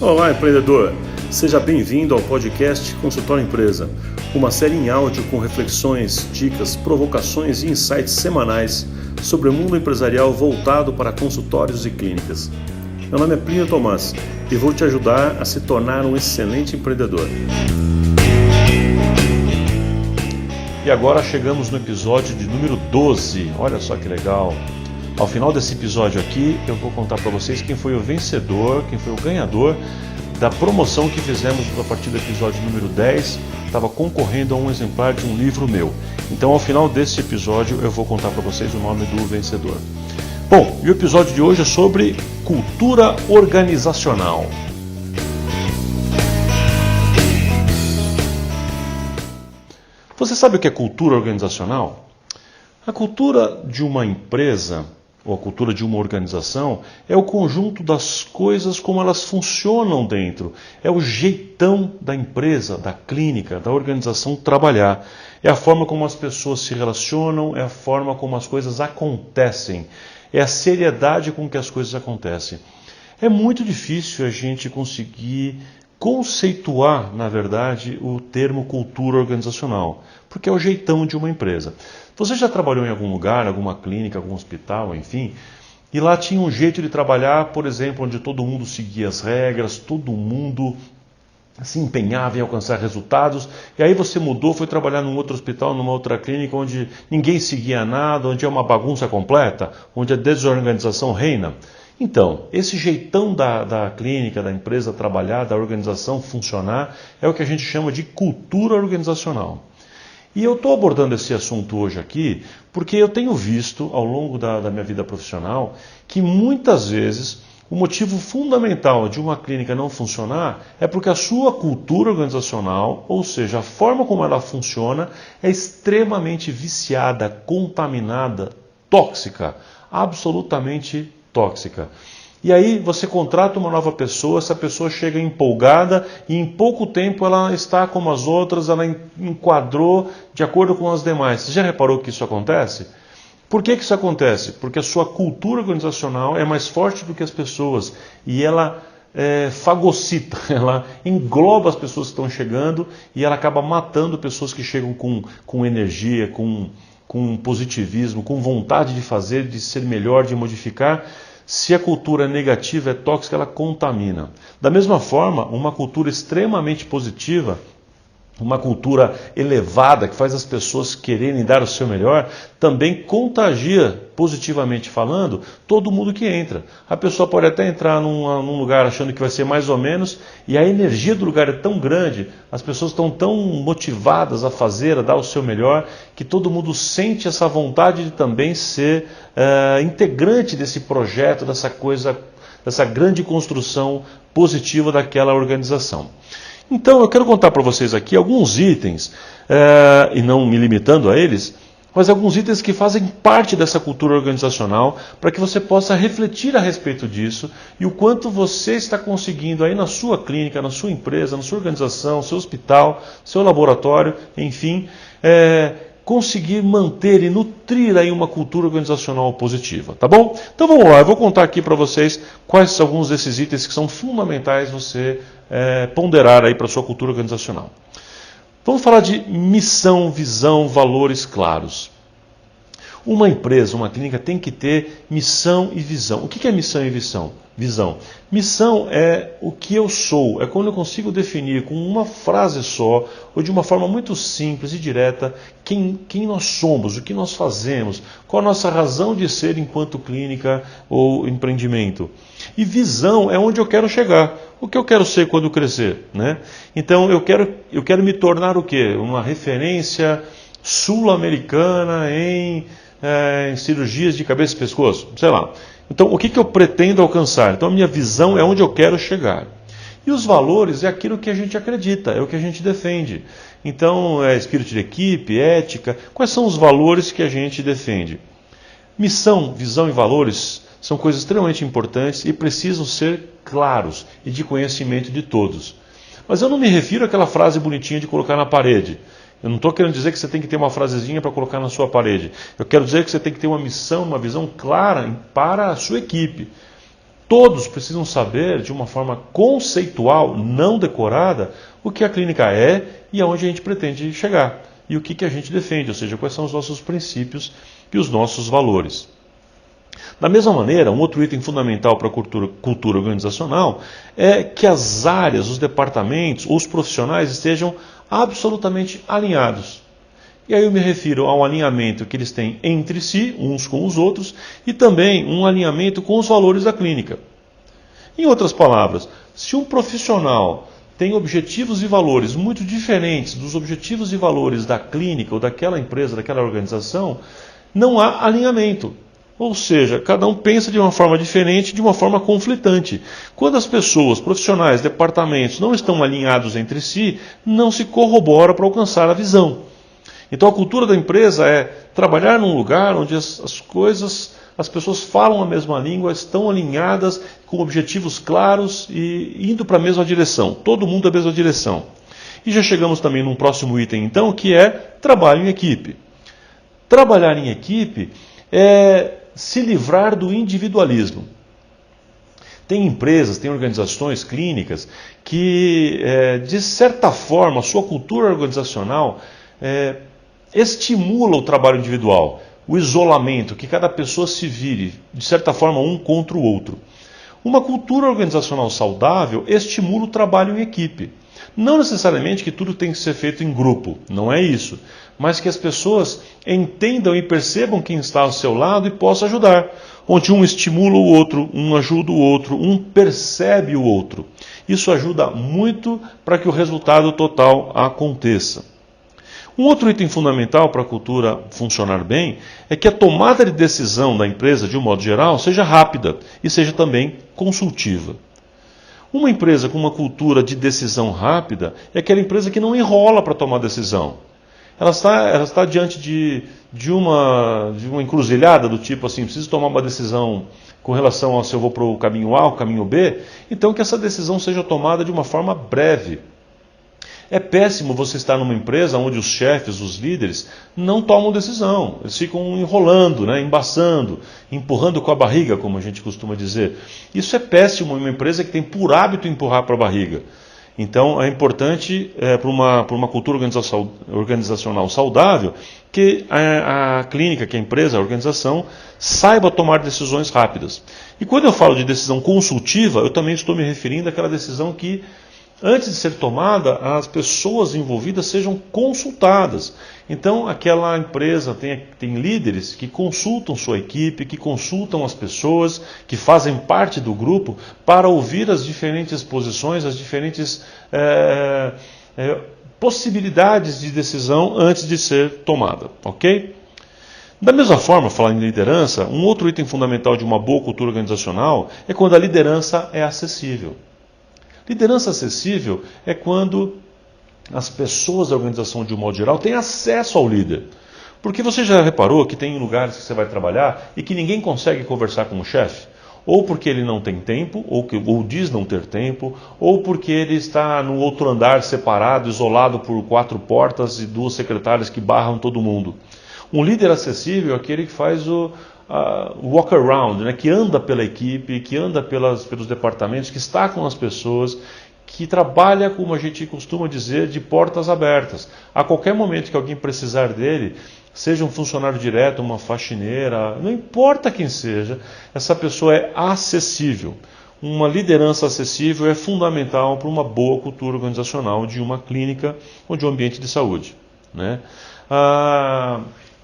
Olá, empreendedor! Seja bem-vindo ao podcast Consultório Empresa, uma série em áudio com reflexões, dicas, provocações e insights semanais sobre o mundo empresarial voltado para consultórios e clínicas. Meu nome é Plínio Tomás e vou te ajudar a se tornar um excelente empreendedor. E agora chegamos no episódio de número 12. Olha só que legal! Ao final desse episódio aqui, eu vou contar para vocês quem foi o vencedor, quem foi o ganhador da promoção que fizemos a partir do episódio número 10. Estava concorrendo a um exemplar de um livro meu. Então, ao final desse episódio, eu vou contar para vocês o nome do vencedor. Bom, e o episódio de hoje é sobre cultura organizacional. Você sabe o que é cultura organizacional? A cultura de uma empresa, ou a cultura de uma organização, é o conjunto das coisas como elas funcionam dentro. É o jeitão da empresa, da clínica, da organização trabalhar. É a forma como as pessoas se relacionam, é a forma como as coisas acontecem. É a seriedade com que as coisas acontecem. É muito difícil a gente conseguir conceituar, na verdade, o termo cultura organizacional, porque é o jeitão de uma empresa. Você já trabalhou em algum lugar, alguma clínica, algum hospital, enfim, e lá tinha um jeito de trabalhar, por exemplo, onde todo mundo seguia as regras, todo mundo se empenhava em alcançar resultados, e aí você mudou, foi trabalhar num outro hospital, numa outra clínica, onde ninguém seguia nada, onde é uma bagunça completa, onde a desorganização reina. Então, esse jeitão da clínica, da empresa trabalhar, da organização funcionar, é o que a gente chama de cultura organizacional. E eu estou abordando esse assunto hoje aqui porque eu tenho visto, ao longo da minha vida profissional, que muitas vezes o motivo fundamental de uma clínica não funcionar é porque a sua cultura organizacional, ou seja, a forma como ela funciona, é extremamente viciada, contaminada, tóxica, absolutamente tóxica. E aí você contrata uma nova pessoa, essa pessoa chega empolgada e em pouco tempo ela está como as outras, ela enquadrou de acordo com as demais. Você já reparou que isso acontece? Por que isso acontece? Porque a sua cultura organizacional é mais forte do que as pessoas e ela fagocita, ela engloba as pessoas que estão chegando e ela acaba matando pessoas que chegam com energia, com positivismo, com vontade de fazer, de ser melhor, de modificar. Se a cultura negativa é tóxica, ela contamina. Da mesma forma, uma cultura extremamente positiva, uma cultura elevada, que faz as pessoas quererem dar o seu melhor, também contagia, positivamente falando, todo mundo que entra. A pessoa pode até entrar num lugar achando que vai ser mais ou menos, e a energia do lugar é tão grande, as pessoas estão tão motivadas a fazer, a dar o seu melhor, que todo mundo sente essa vontade de também ser integrante desse projeto, dessa coisa, dessa grande construção positiva daquela organização. Então, eu quero contar para vocês aqui alguns itens, e não me limitando a eles, mas alguns itens que fazem parte dessa cultura organizacional, para que você possa refletir a respeito disso e o quanto você está conseguindo aí na sua clínica, na sua empresa, na sua organização, seu hospital, seu laboratório, enfim, conseguir manter e nutrir aí uma cultura organizacional positiva, tá bom? Então vamos lá, eu vou contar aqui para vocês quais são alguns desses itens que são fundamentais você ponderar aí para a sua cultura organizacional. Vamos falar de missão, visão, valores claros. Uma empresa, uma clínica tem que ter missão e visão. O que é missão e visão? Missão é o que eu sou, é quando eu consigo definir com uma frase só, ou de uma forma muito simples e direta, quem nós somos, o que nós fazemos, qual a nossa razão de ser enquanto clínica ou empreendimento. E visão é onde eu quero chegar, o que eu quero ser quando crescer, né? Então eu quero me tornar o quê? Uma referência sul-americana em cirurgias de cabeça e pescoço, sei lá. Então, o que eu pretendo alcançar? Então, a minha visão é onde eu quero chegar. E os valores é aquilo que a gente acredita, é o que a gente defende. Então, é espírito de equipe, ética. Quais são os valores que a gente defende? Missão, visão e valores são coisas extremamente importantes e precisam ser claros e de conhecimento de todos. Mas eu não me refiro àquela frase bonitinha de colocar na parede. Eu não estou querendo dizer que você tem que ter uma frasezinha para colocar na sua parede. Eu quero dizer que você tem que ter uma missão, uma visão clara para a sua equipe. Todos precisam saber, de uma forma conceitual, não decorada, o que a clínica é e aonde a gente pretende chegar. E o que a gente defende, ou seja, quais são os nossos princípios e os nossos valores. Da mesma maneira, um outro item fundamental para a cultura organizacional é que as áreas, os departamentos ou os profissionais estejam absolutamente alinhados. E aí eu me refiro ao alinhamento que eles têm entre si, uns com os outros, e também um alinhamento com os valores da clínica. Em outras palavras, se um profissional tem objetivos e valores muito diferentes dos objetivos e valores da clínica ou daquela empresa, daquela organização, não há alinhamento. Ou seja, cada um pensa de uma forma diferente, de uma forma conflitante. Quando as pessoas, profissionais, departamentos não estão alinhados entre si, não se corrobora para alcançar a visão. Então a cultura da empresa é trabalhar num lugar onde as pessoas falam a mesma língua, estão alinhadas com objetivos claros e indo para a mesma direção, todo mundo a mesma direção. E já chegamos também num próximo item então, que é trabalho em equipe. Trabalhar em equipe é se livrar do individualismo. Tem empresas, tem organizações clínicas que, de certa forma, a sua cultura organizacional estimula o trabalho individual, o isolamento, que cada pessoa se vire, de certa forma, um contra o outro. Uma cultura organizacional saudável estimula o trabalho em equipe. Não necessariamente que tudo tem que ser feito em grupo, não é isso. Mas que as pessoas entendam e percebam quem está ao seu lado e possa ajudar. Onde um estimula o outro, um ajuda o outro, um percebe o outro. Isso ajuda muito para que o resultado total aconteça. Um outro item fundamental para a cultura funcionar bem é que a tomada de decisão da empresa, de um modo geral, seja rápida e seja também consultiva. Uma empresa com uma cultura de decisão rápida é aquela empresa que não enrola para tomar decisão. Ela está diante de uma encruzilhada do tipo assim, preciso tomar uma decisão com relação a se eu vou para o caminho A ou o caminho B, então que essa decisão seja tomada de uma forma breve. É péssimo você estar numa empresa onde os chefes, os líderes, não tomam decisão. Eles ficam enrolando, embaçando, empurrando com a barriga, como a gente costuma dizer. Isso é péssimo em uma empresa que tem por hábito empurrar para a barriga. Então é importante para uma cultura organizacional saudável que a clínica, que a empresa, a organização, saiba tomar decisões rápidas. E quando eu falo de decisão consultiva, eu também estou me referindo àquela decisão que, antes de ser tomada, as pessoas envolvidas sejam consultadas. Então, aquela empresa tem líderes que consultam sua equipe, que consultam as pessoas, que fazem parte do grupo, para ouvir as diferentes posições, as diferentes possibilidades de decisão antes de ser tomada. Ok? Da mesma forma, falando em liderança, um outro item fundamental de uma boa cultura organizacional é quando a liderança é acessível. Liderança acessível é quando as pessoas da organização, de um modo geral, têm acesso ao líder. Porque você já reparou que tem lugares que você vai trabalhar e que ninguém consegue conversar com o chefe? Ou porque ele não tem tempo, ou diz não ter tempo, ou porque ele está no outro andar separado, isolado por 4 portas e 2 secretárias que barram todo mundo. Um líder acessível é aquele que faz o walk around, que anda pela equipe, que anda pelos departamentos, que está com as pessoas, que trabalha, como a gente costuma dizer, de portas abertas. A qualquer momento que alguém precisar dele, seja um funcionário direto, uma faxineira, não importa quem seja, essa pessoa é acessível. Uma liderança acessível é fundamental para uma boa cultura organizacional de uma clínica ou de um ambiente de saúde.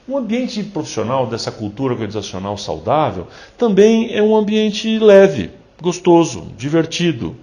Um ambiente profissional dessa cultura organizacional saudável também é um ambiente leve, gostoso, divertido.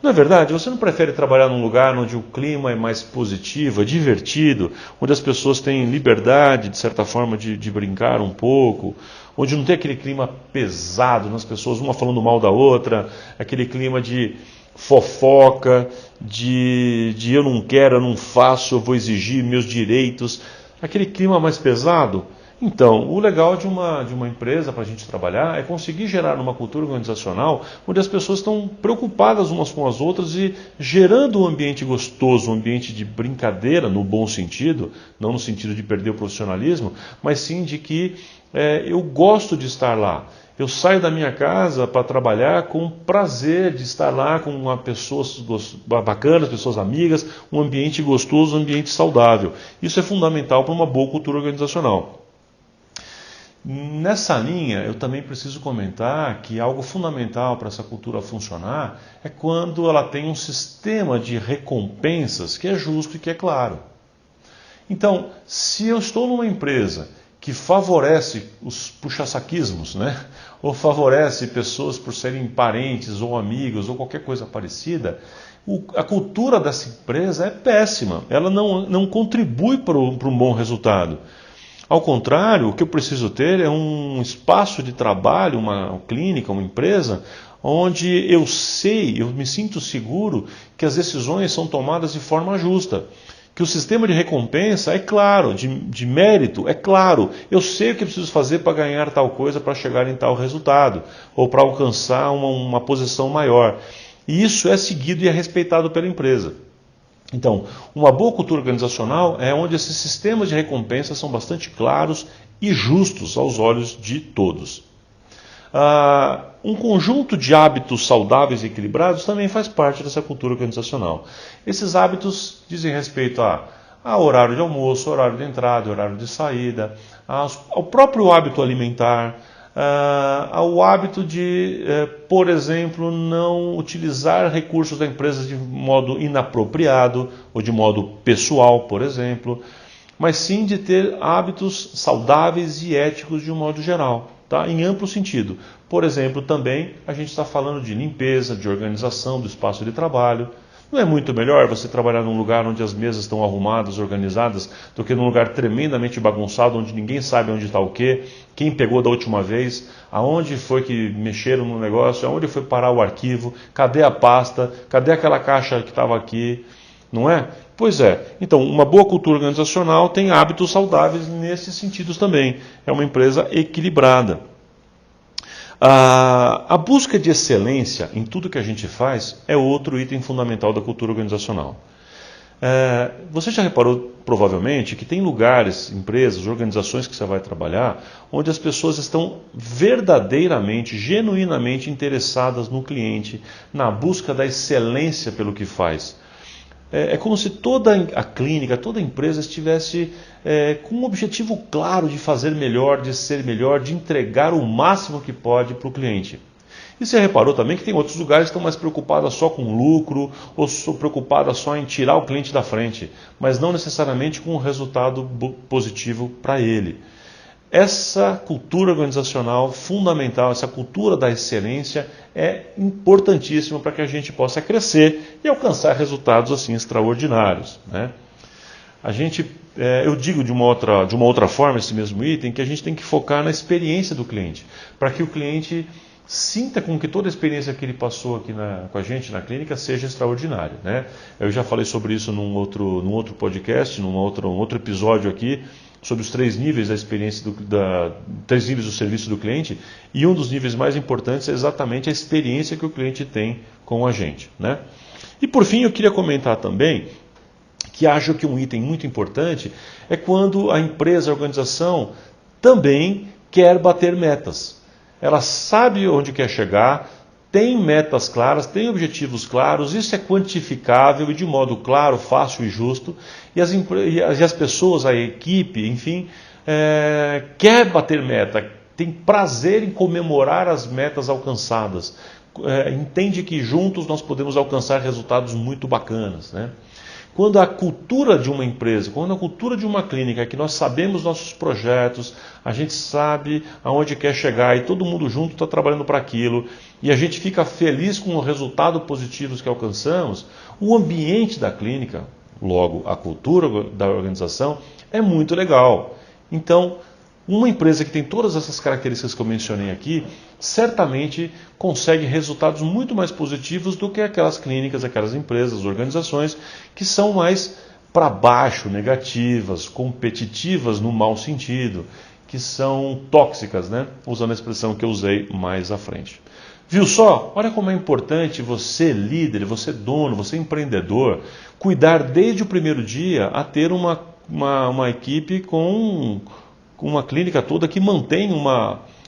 Não é verdade? Você não prefere trabalhar num lugar onde o clima é mais positivo, é divertido, onde as pessoas têm liberdade, de certa forma, de brincar um pouco, onde não tem aquele clima pesado nas pessoas, uma falando mal da outra, aquele clima de fofoca, de eu não quero, eu não faço, eu vou exigir meus direitos, aquele clima mais pesado. Então, o legal de uma empresa para a gente trabalhar é conseguir gerar uma cultura organizacional onde as pessoas estão preocupadas umas com as outras e gerando um ambiente gostoso, um ambiente de brincadeira, no bom sentido, não no sentido de perder o profissionalismo, mas sim de que eu gosto de estar lá. Eu saio da minha casa para trabalhar com prazer de estar lá com pessoas bacanas, pessoas amigas, um ambiente gostoso, um ambiente saudável. Isso é fundamental para uma boa cultura organizacional. Nessa linha, eu também preciso comentar que algo fundamental para essa cultura funcionar é quando ela tem um sistema de recompensas que é justo e que é claro. Então, se eu estou numa empresa que favorece os puxa-saquismos, né? Ou favorece pessoas por serem parentes ou amigos ou qualquer coisa parecida, a cultura dessa empresa é péssima, ela não contribui para um bom resultado. Ao contrário, o que eu preciso ter é um espaço de trabalho, uma clínica, uma empresa, onde eu me sinto seguro que as decisões são tomadas de forma justa. Que o sistema de recompensa é claro, de mérito é claro. Eu sei o que preciso fazer para ganhar tal coisa, para chegar em tal resultado, ou para alcançar uma posição maior. E isso é seguido e é respeitado pela empresa. Então, uma boa cultura organizacional é onde esses sistemas de recompensa são bastante claros e justos aos olhos de todos. Um conjunto de hábitos saudáveis e equilibrados também faz parte dessa cultura organizacional. Esses hábitos dizem respeito a horário de almoço, horário de entrada, horário de saída, ao próprio hábito alimentar, ao hábito de, por exemplo, não utilizar recursos da empresa de modo inapropriado ou de modo pessoal, por exemplo, mas sim de ter hábitos saudáveis e éticos de um modo geral, tá? Em amplo sentido. Por exemplo, também a gente está falando de limpeza, de organização do espaço de trabalho. Não é muito melhor você trabalhar num lugar onde as mesas estão arrumadas, organizadas, do que num lugar tremendamente bagunçado, onde ninguém sabe onde está o quê, quem pegou da última vez, aonde foi que mexeram no negócio, aonde foi parar o arquivo, cadê a pasta, cadê aquela caixa que estava aqui, não é? Pois é. Então, uma boa cultura organizacional tem hábitos saudáveis nesses sentidos também. É uma empresa equilibrada. A busca de excelência em tudo que a gente faz é outro item fundamental da cultura organizacional. Você já reparou, provavelmente, que tem lugares, empresas, organizações que você vai trabalhar, onde as pessoas estão verdadeiramente, genuinamente interessadas no cliente, na busca da excelência pelo que faz. É como se toda a clínica, toda a empresa estivesse com um objetivo claro de fazer melhor, de ser melhor, de entregar o máximo que pode para o cliente. E você reparou também que tem outros lugares que estão mais preocupados só com lucro ou preocupados só em tirar o cliente da frente, mas não necessariamente com um resultado positivo para ele. Essa cultura organizacional fundamental, essa cultura da excelência é importantíssima para que a gente possa crescer e alcançar resultados assim extraordinários, né? Eu digo de uma outra forma esse mesmo item, que a gente tem que focar na experiência do cliente, para que o cliente sinta com que toda a experiência que ele passou aqui com a gente na clínica seja extraordinária, né? Eu já falei sobre isso num outro podcast, num outro episódio aqui, sobre os 3 níveis da experiência, 3 níveis do serviço do cliente, e um dos níveis mais importantes é exatamente a experiência que o cliente tem com a gente, né? E por fim, eu queria comentar também que acho que um item muito importante é quando a empresa, a organização, também quer bater metas. Ela sabe onde quer chegar, tem metas claras, tem objetivos claros, isso é quantificável e de modo claro, fácil e justo, e as pessoas, a equipe, enfim, quer bater meta, tem prazer em comemorar as metas alcançadas, entende que juntos nós podemos alcançar resultados muito bacanas, né? Quando a cultura de uma empresa, quando a cultura de uma clínica, é que nós sabemos nossos projetos, a gente sabe aonde quer chegar e todo mundo junto está trabalhando para aquilo, e a gente fica feliz com os resultados positivos que alcançamos, o ambiente da clínica, logo a cultura da organização, é muito legal. Então, uma empresa que tem todas essas características que eu mencionei aqui, certamente consegue resultados muito mais positivos do que aquelas clínicas, aquelas empresas, organizações que são mais para baixo, negativas, competitivas no mau sentido, que são tóxicas, né? Usando a expressão que eu usei mais à frente. Viu só? Olha como é importante você, líder, você dono, você empreendedor, cuidar desde o primeiro dia a ter uma equipe com uma clínica toda que mantém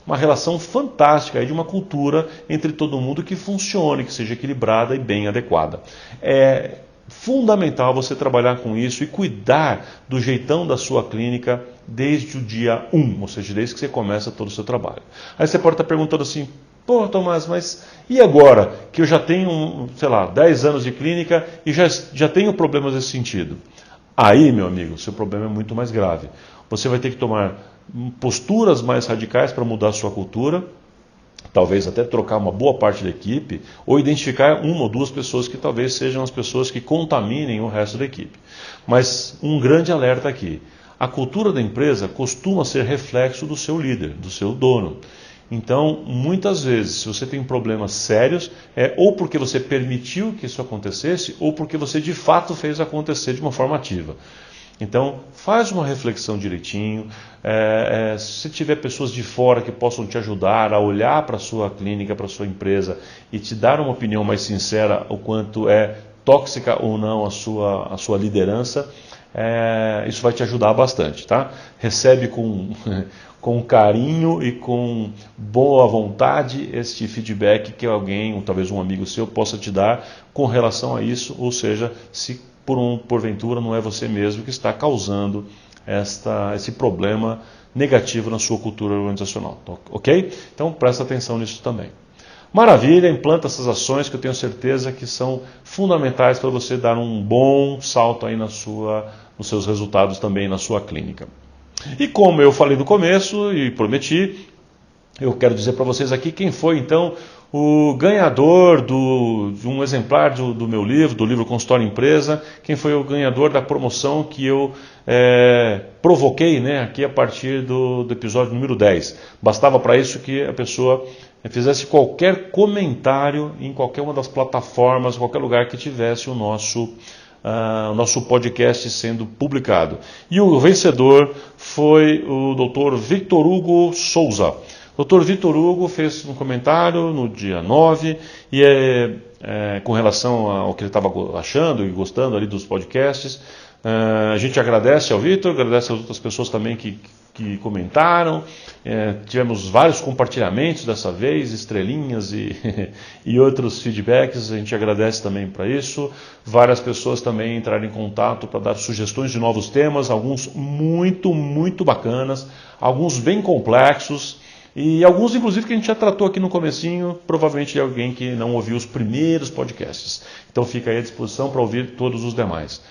uma relação fantástica aí de uma cultura entre todo mundo que funcione, que seja equilibrada e bem adequada. É fundamental você trabalhar com isso e cuidar do jeitão da sua clínica desde o dia 1, ou seja, desde que você começa todo o seu trabalho. Aí você pode estar perguntando assim, pô, Tomás, mas e agora que eu já tenho, 10 anos de clínica e já tenho problemas nesse sentido? Aí, meu amigo, seu problema é muito mais grave. Você vai ter que tomar posturas mais radicais para mudar a sua cultura, talvez até trocar uma boa parte da equipe, ou identificar uma ou duas pessoas que talvez sejam as pessoas que contaminem o resto da equipe. Mas um grande alerta aqui, a cultura da empresa costuma ser reflexo do seu líder, do seu dono. Então, muitas vezes, se você tem problemas sérios, é ou porque você permitiu que isso acontecesse, ou porque você de fato fez acontecer de uma forma ativa. Então, faz uma reflexão direitinho. Se tiver pessoas de fora que possam te ajudar a olhar para a sua clínica, para a sua empresa e te dar uma opinião mais sincera o quanto é tóxica ou não a sua liderança, isso vai te ajudar bastante, tá? Recebe com carinho e com boa vontade este feedback que alguém, ou talvez um amigo seu, possa te dar com relação a isso, ou seja, se porventura não é você mesmo que está causando esse problema negativo na sua cultura organizacional, ok? Então presta atenção nisso também. Maravilha, implanta essas ações que eu tenho certeza que são fundamentais para você dar um bom salto aí nos seus resultados também na sua clínica. E como eu falei no começo e prometi, eu quero dizer para vocês aqui quem foi então o ganhador de um exemplar do meu livro, do livro Consultório Empresa, quem foi o ganhador da promoção que eu provoquei, né, aqui a partir do episódio número 10. Bastava para isso que a pessoa fizesse qualquer comentário em qualquer uma das plataformas, qualquer lugar que tivesse o nosso podcast sendo publicado. E o vencedor foi o Dr. Victor Hugo Souza. O Dr. Victor Hugo fez um comentário no dia 9 e com relação ao que ele estava achando e gostando ali dos podcasts. A gente agradece ao Victor, agradece às outras pessoas também que comentaram. Tivemos vários compartilhamentos dessa vez, estrelinhas e outros feedbacks, a gente agradece também para isso. Várias pessoas também entraram em contato para dar sugestões de novos temas, alguns muito, muito bacanas, alguns bem complexos, e alguns inclusive que a gente já tratou aqui no comecinho, provavelmente de alguém que não ouviu os primeiros podcasts. Então fica aí à disposição para ouvir todos os demais.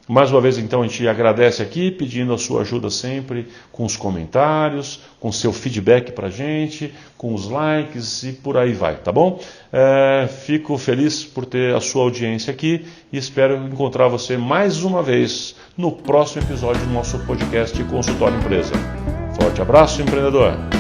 Mais uma vez, então, a gente agradece aqui, pedindo a sua ajuda sempre com os comentários, com o seu feedback para a gente, com os likes e por aí vai, tá bom? Fico feliz por ter a sua audiência aqui e espero encontrar você mais uma vez no próximo episódio do nosso podcast Consultório Empresa. Forte abraço, empreendedor!